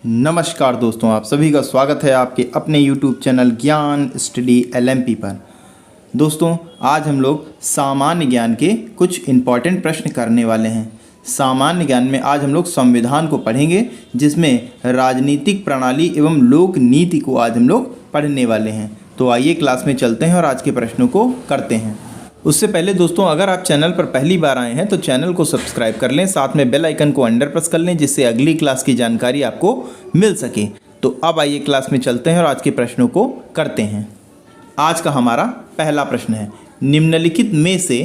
नमस्कार दोस्तों, आप सभी का स्वागत है आपके अपने YouTube चैनल ज्ञान स्टडी LMP पर। दोस्तों, आज हम लोग सामान्य ज्ञान के कुछ इम्पॉर्टेंट प्रश्न करने वाले हैं। सामान्य ज्ञान में आज हम लोग संविधान को पढ़ेंगे, जिसमें राजनीतिक प्रणाली एवं लोक नीति को आज हम लोग पढ़ने वाले हैं। तो आइए क्लास में चलते हैं और आज के प्रश्नों को करते हैं। उससे पहले दोस्तों, अगर आप चैनल पर पहली बार आए हैं तो चैनल को सब्सक्राइब कर लें, साथ में बेल आइकन को अंडर प्रेस कर लें, जिससे अगली क्लास की जानकारी आपको मिल सके। तो अब आइए क्लास में चलते हैं और आज के प्रश्नों को करते हैं। आज का हमारा पहला प्रश्न है, निम्नलिखित में से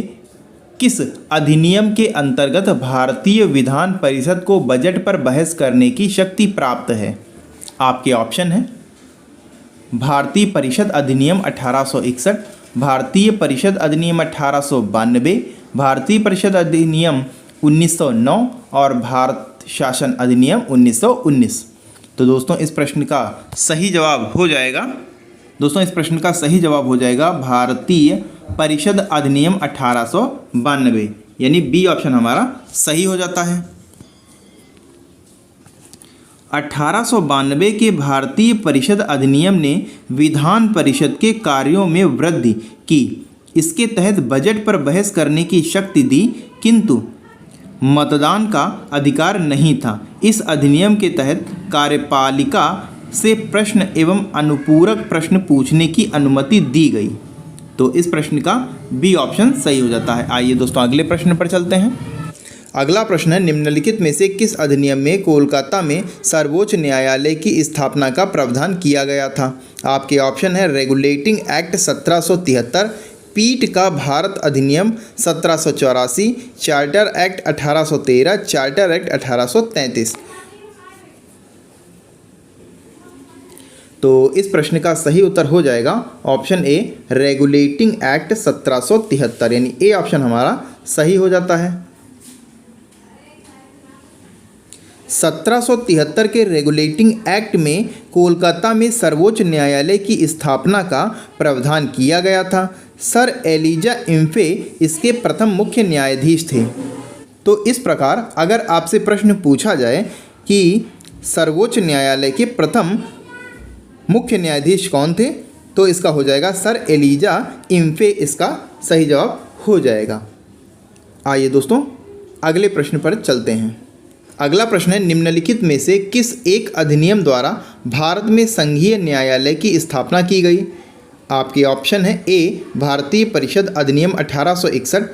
किस अधिनियम के अंतर्गत भारतीय विधान परिषद को बजट पर बहस करने की शक्ति प्राप्त है? आपके ऑप्शन हैं भारतीय परिषद अधिनियम 1861, भारतीय परिषद अधिनियम 1892, भारतीय परिषद अधिनियम 1909 और भारत शासन अधिनियम 1919। तो दोस्तों, इस प्रश्न का सही जवाब हो जाएगा भारतीय परिषद अधिनियम 1892, यानी बी ऑप्शन हमारा सही हो जाता है। 1892 के भारतीय परिषद अधिनियम ने विधान परिषद के कार्यों में वृद्धि की। इसके तहत बजट पर बहस करने की शक्ति दी, किंतु मतदान का अधिकार नहीं था। इस अधिनियम के तहत कार्यपालिका से प्रश्न एवं अनुपूरक प्रश्न पूछने की अनुमति दी गई। तो इस प्रश्न का बी ऑप्शन सही हो जाता है। आइए दोस्तों, अगले प्रश्न पर चलते हैं। अगला प्रश्न है, निम्नलिखित में से किस अधिनियम में कोलकाता में सर्वोच्च न्यायालय की स्थापना का प्रावधान किया गया था? आपके ऑप्शन है रेगुलेटिंग एक्ट 1773, पीठ का भारत अधिनियम 1784, चार्टर एक्ट 1813, चार्टर एक्ट 1833। तो इस प्रश्न का सही उत्तर हो जाएगा ऑप्शन ए, रेगुलेटिंग एक्ट 1773, यानी ए ऑप्शन हमारा सही हो जाता है। 1773 के रेगुलेटिंग एक्ट में कोलकाता में सर्वोच्च न्यायालय की स्थापना का प्रावधान किया गया था। सर एलिजा इम्फे इसके प्रथम मुख्य न्यायाधीश थे। तो इस प्रकार अगर आपसे प्रश्न पूछा जाए कि सर्वोच्च न्यायालय के प्रथम मुख्य न्यायाधीश कौन थे, तो इसका हो जाएगा सर एलिजा इम्फे, इसका सही जवाब हो जाएगा। आइए दोस्तों, अगले प्रश्न पर चलते हैं। अगला प्रश्न है, निम्नलिखित में से किस एक अधिनियम द्वारा भारत में संघीय न्यायालय की स्थापना की गई? आपके ऑप्शन है ए, भारतीय परिषद अधिनियम 1861,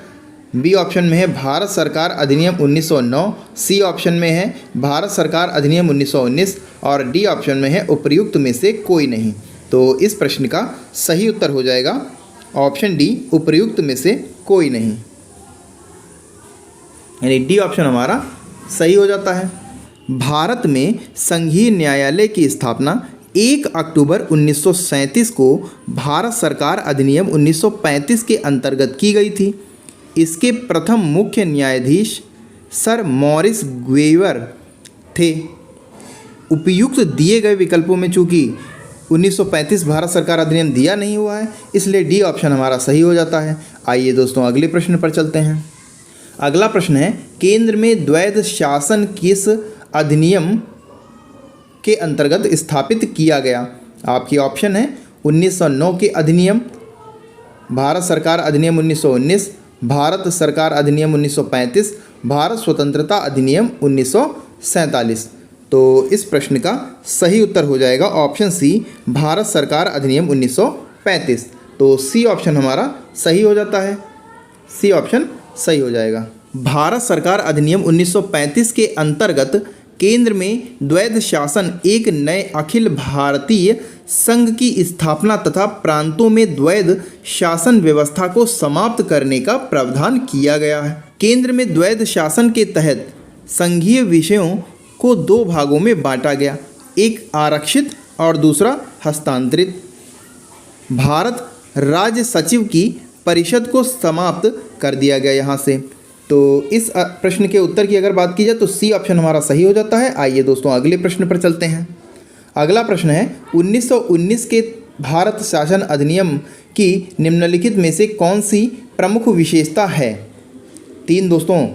बी ऑप्शन में है भारत सरकार अधिनियम 1909, सी ऑप्शन में है भारत सरकार अधिनियम 1919 और डी ऑप्शन में है उपर्युक्त में से कोई नहीं। तो इस प्रश्न का सही उत्तर हो जाएगा ऑप्शन डी, उपर्युक्त में से कोई नहीं, यानी डी ऑप्शन हमारा सही हो जाता है। भारत में संघीय न्यायालय की स्थापना 1 अक्टूबर 1937 को भारत सरकार अधिनियम 1935 के अंतर्गत की गई थी। इसके प्रथम मुख्य न्यायाधीश सर मॉरिस ग्वेवर थे। उपयुक्त दिए गए विकल्पों में चूंकि 1935 भारत सरकार अधिनियम दिया नहीं हुआ है, इसलिए डी ऑप्शन हमारा सही हो जाता है। आइए दोस्तों, अगले प्रश्न पर चलते हैं। अगला प्रश्न है, केंद्र में द्वैध शासन किस अधिनियम के अंतर्गत स्थापित किया गया? आपकी ऑप्शन है 1909 के अधिनियम, भारत सरकार अधिनियम 1919, भारत सरकार अधिनियम 1935, भारत स्वतंत्रता अधिनियम 1947। तो इस प्रश्न का सही उत्तर हो जाएगा ऑप्शन सी, भारत सरकार अधिनियम 1935। तो सी ऑप्शन हमारा सही हो जाता है, सी ऑप्शन सही हो जाएगा। भारत सरकार अधिनियम 1935 के अंतर्गत केंद्र में द्वैध शासन एक नए अखिल भारतीय संघ की स्थापना तथा प्रांतों में द्वैध शासन व्यवस्था को समाप्त करने का प्रावधान किया गया है। केंद्र में द्वैध शासन के तहत संघीय विषयों को 2 भागों में बांटा गया, एक आरक्षित और दूसरा हस्तांतरित। भारत राज्य सचिव की परिषद को समाप्त कर दिया गया यहाँ से। तो इस प्रश्न के उत्तर की अगर बात की जाए तो सी ऑप्शन हमारा सही हो जाता है। आइए दोस्तों, अगले प्रश्न पर चलते हैं। अगला प्रश्न है, 1919 के भारत शासन अधिनियम की निम्नलिखित में से कौन सी प्रमुख विशेषता है? 3 दोस्तों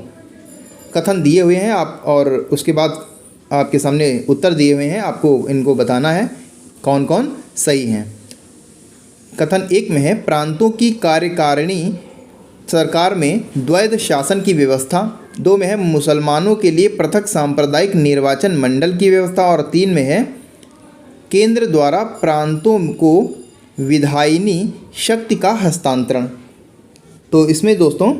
कथन दिए हुए हैं आप, और उसके बाद आपके सामने उत्तर दिए हुए हैं, आपको इनको बताना है कौन कौन सही हैं। कथन 1 में है प्रांतों की कार्यकारिणी सरकार में द्वैध शासन की व्यवस्था। 2 में है मुसलमानों के लिए पृथक सांप्रदायिक निर्वाचन मंडल की व्यवस्था। और 3 में है केंद्र द्वारा प्रांतों को विधायिनी शक्ति का हस्तांतरण। तो इसमें दोस्तों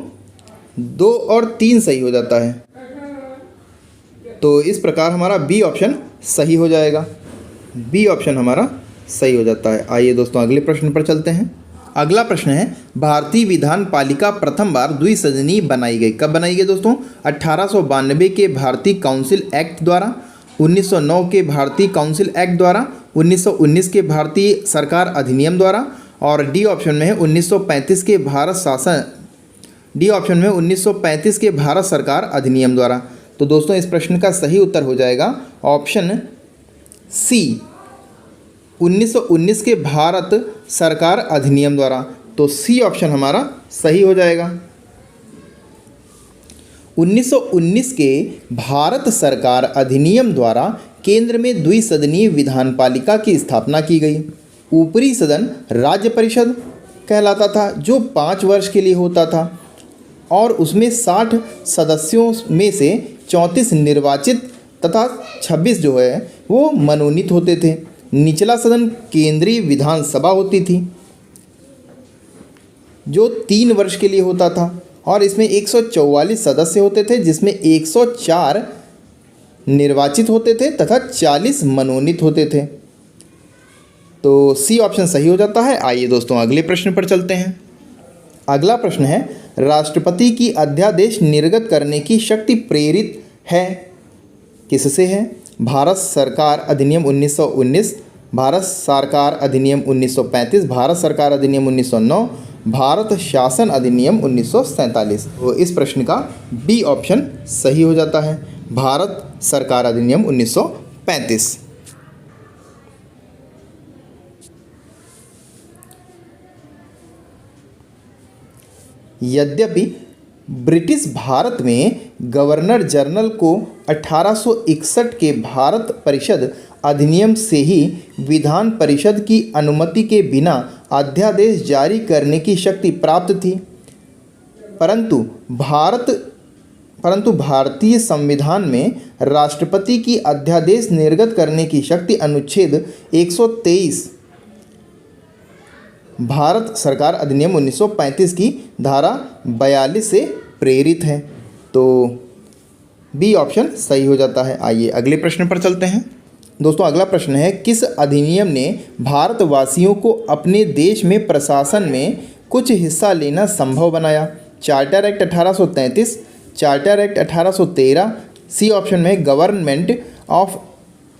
2 और 3 सही हो जाता है, तो इस प्रकार हमारा बी ऑप्शन सही हो जाएगा। बी ऑप्शन हमारा सही हो जाता है। आइए दोस्तों अगले प्रश्न पर चलते हैं। अगला प्रश्न है भारतीय विधान पालिका प्रथम बार द्विसदनीय बनाई गई। कब बनाई गई दोस्तों? 1892 के भारतीय काउंसिल एक्ट द्वारा, 1909 के भारतीय काउंसिल एक्ट द्वारा, 1919 के भारतीय सरकार अधिनियम द्वारा, और डी ऑप्शन में है 1935 के भारत शासन, डी ऑप्शन में 1935 के भारत सरकार अधिनियम द्वारा। तो दोस्तों इस प्रश्न का सही उत्तर हो जाएगा ऑप्शन सी, 1919 के भारत सरकार अधिनियम द्वारा। तो सी ऑप्शन हमारा सही हो जाएगा। 1919 के भारत सरकार अधिनियम द्वारा केंद्र में द्विसदनीय विधान पालिका की स्थापना की गई। ऊपरी सदन राज्य परिषद कहलाता था, जो 5 वर्ष के लिए होता था, और उसमें 60 सदस्यों में से 34 निर्वाचित तथा 26 जो है वो मनोनीत होते थे। निचला सदन केंद्रीय विधानसभा होती थी, जो 3 वर्ष के लिए होता था, और इसमें 144 सदस्य होते थे, जिसमें 104 निर्वाचित होते थे तथा 40 मनोनीत होते थे। तो सी ऑप्शन सही हो जाता है। आइए दोस्तों अगले प्रश्न पर चलते हैं। अगला प्रश्न है राष्ट्रपति की अध्यादेश निर्गत करने की शक्ति प्रेरित है किससे है? भारत सरकार अधिनियम 1919, भारत सरकार अधिनियम 1935, भारत सरकार अधिनियम 1909, भारत शासन अधिनियम 1947। तो इस प्रश्न का बी ऑप्शन सही हो जाता है, भारत सरकार अधिनियम 1935। यद्यपि ब्रिटिश भारत में गवर्नर जनरल को 1861 के भारत परिषद अधिनियम से ही विधान परिषद की अनुमति के बिना अध्यादेश जारी करने की शक्ति प्राप्त थी, परंतु भारतीय संविधान में राष्ट्रपति की अध्यादेश निर्गत करने की शक्ति अनुच्छेद 123 भारत सरकार अधिनियम 1935 की धारा 42 से प्रेरित है। तो बी ऑप्शन सही हो जाता है। आइए अगले प्रश्न पर चलते हैं। दोस्तों अगला प्रश्न है किस अधिनियम ने भारतवासियों को अपने देश में प्रशासन में कुछ हिस्सा लेना संभव बनाया? Charter act 1833, charter act 1813, C option में गवर्नमेंट ऑफ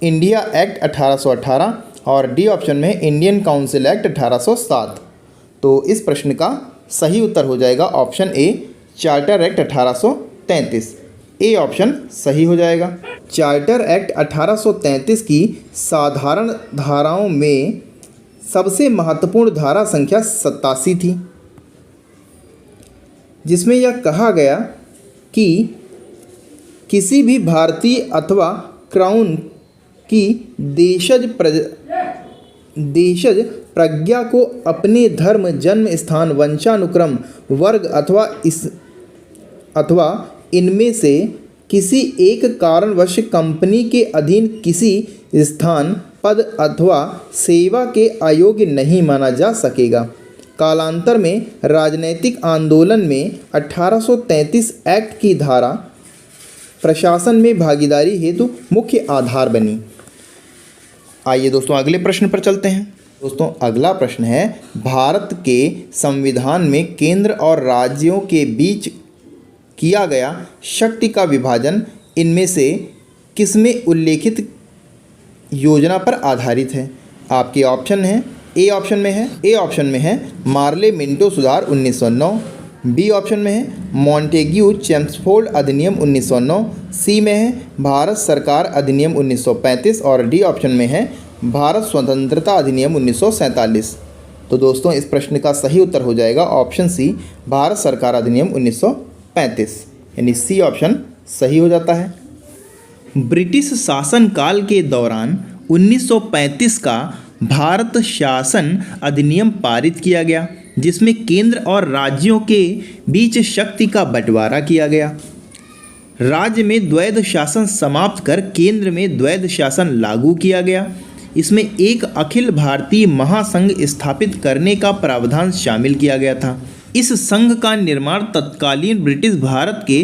इंडिया एक्ट 1818, और डी ऑप्शन में इंडियन काउंसिल एक्ट 1807। तो इस प्रश्न का सही उत्तर हो जाएगा option A, charter act 1833। A option सही हो जाएगा। चार्टर एक्ट 1833 की साधारण धाराओं में सबसे महत्वपूर्ण धारा संख्या 87 थी, जिसमें यह कहा गया कि किसी भी भारतीय अथवा क्राउन की देशज प्रज्ञा को अपने धर्म, जन्म स्थान, वंशानुक्रम, वर्ग अथवा इनमें से किसी एक कारणवश कंपनी के अधीन किसी स्थान, पद अथवा सेवा के अयोग्य नहीं माना जा सकेगा। कालांतर में राजनैतिक आंदोलन में 1833 एक्ट की धारा प्रशासन में भागीदारी हेतु मुख्य आधार बनी। आइए दोस्तों अगले प्रश्न पर चलते हैं। दोस्तों अगला प्रश्न है भारत के संविधान में केंद्र और राज्यों के बीच किया गया शक्ति का विभाजन इनमें से किसमें उल्लेखित योजना पर आधारित है? आपके ऑप्शन हैं, ए ऑप्शन में है मार्ले मिंटो सुधार 1909, बी ऑप्शन में है मॉन्टेग्यू चेम्सफोर्ड अधिनियम 1909, सी में है भारत सरकार अधिनियम 1935, और डी ऑप्शन में है भारत स्वतंत्रता अधिनियम 1947। तो दोस्तों इस प्रश्न का सही उत्तर हो जाएगा ऑप्शन सी, भारत सरकार अधिनियम 1935, यानी सी ऑप्शन सही हो जाता है। ब्रिटिश शासनकाल के दौरान 1935 का भारत शासन अधिनियम पारित किया गया, जिसमें केंद्र और राज्यों के बीच शक्ति का बंटवारा किया गया। राज्य में द्वैध शासन समाप्त कर केंद्र में द्वैध शासन लागू किया गया। इसमें एक अखिल भारतीय महासंघ स्थापित करने का प्रावधान शामिल किया गया था। इस संघ का निर्माण तत्कालीन ब्रिटिश भारत के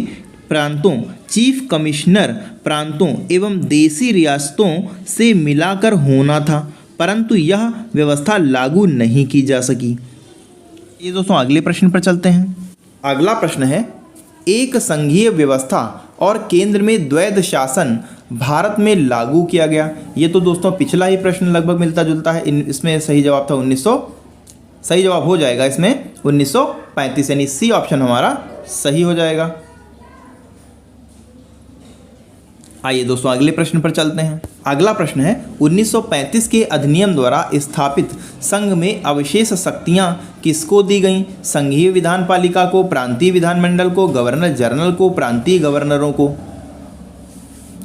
प्रांतों, चीफ कमिश्नर प्रांतों एवं देशी रियासतों से मिलाकर होना था, परंतु यह व्यवस्था लागू नहीं की जा सकी। ये दोस्तों अगले प्रश्न पर चलते हैं। अगला प्रश्न है, एक संघीय व्यवस्था और केंद्र में द्वैध शासन भारत में लागू किया गया। ये तो दोस्तों पिछला ही प्रश्न लगभग मिलता जुलता है। इसमें सही जवाब था सही जवाब हो जाएगा इसमें 1935, यानी सी ऑप्शन हमारा सही हो जाएगा। आइए दोस्तों अगले प्रश्न पर चलते हैं। अगला प्रश्न है, 1935 के अधिनियम द्वारा स्थापित संघ में अवशेष शक्तियां किसको दी गईं? संघीय विधान पालिका को, प्रांतीय विधानमंडल को, गवर्नर जनरल को, प्रांतीय गवर्नरों को?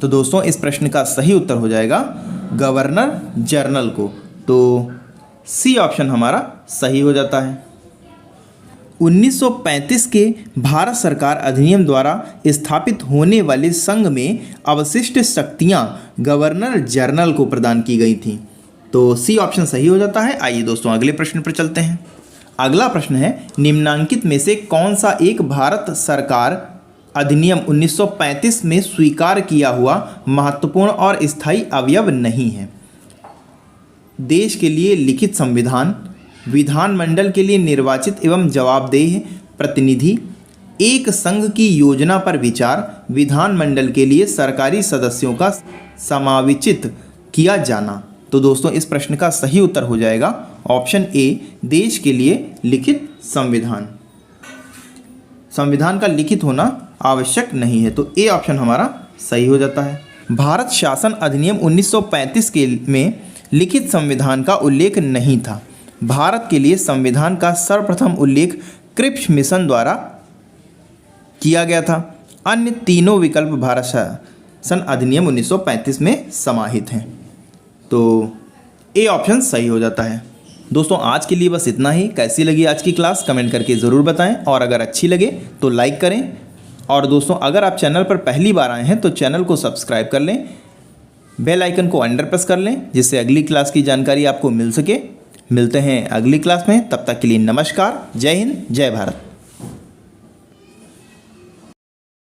तो दोस्तों इस प्रश्न का सही उत्तर हो जाएगा गवर्नर जनरल को। तो सी ऑप्शन हमारा सही हो जाता है। 1935 के भारत सरकार अधिनियम द्वारा स्थापित होने वाले संघ में अवशिष्ट शक्तियां गवर्नर जनरल को प्रदान की गई थीं। तो सी ऑप्शन सही हो जाता है। आइए दोस्तों अगले प्रश्न पर चलते हैं। अगला प्रश्न है, निम्नांकित में से कौन सा एक भारत सरकार अधिनियम 1935 में स्वीकार किया हुआ महत्वपूर्ण और स्थायी अवयव नहीं है? देश के लिए लिखित संविधान, विधानमंडल के लिए निर्वाचित एवं जवाबदेह प्रतिनिधि, एक संघ की योजना पर विचार, विधानमंडल के लिए सरकारी सदस्यों का समावेशित किया जाना। तो दोस्तों इस प्रश्न का सही उत्तर हो जाएगा ऑप्शन ए, देश के लिए लिखित संविधान। संविधान का लिखित होना आवश्यक नहीं है, तो ए ऑप्शन हमारा सही हो जाता है। भारत शासन अधिनियम 1935 के में लिखित संविधान का उल्लेख नहीं था। भारत के लिए संविधान का सर्वप्रथम उल्लेख क्रिप्स मिशन द्वारा किया गया था। अन्य तीनों विकल्प भारत शासन अधिनियम 1935 में समाहित हैं। तो ए ऑप्शन सही हो जाता है। दोस्तों आज के लिए बस इतना ही। कैसी लगी आज की क्लास कमेंट करके ज़रूर बताएं, और अगर अच्छी लगे तो लाइक करें। और दोस्तों अगर आप चैनल पर पहली बार आए हैं तो चैनल को सब्सक्राइब कर लें, बेल आइकन को अंडर प्रेस कर लें, जिससे अगली क्लास की जानकारी आपको मिल सके। मिलते हैं अगली क्लास में, तब तक के लिए नमस्कार। जय हिंद, जय भारत।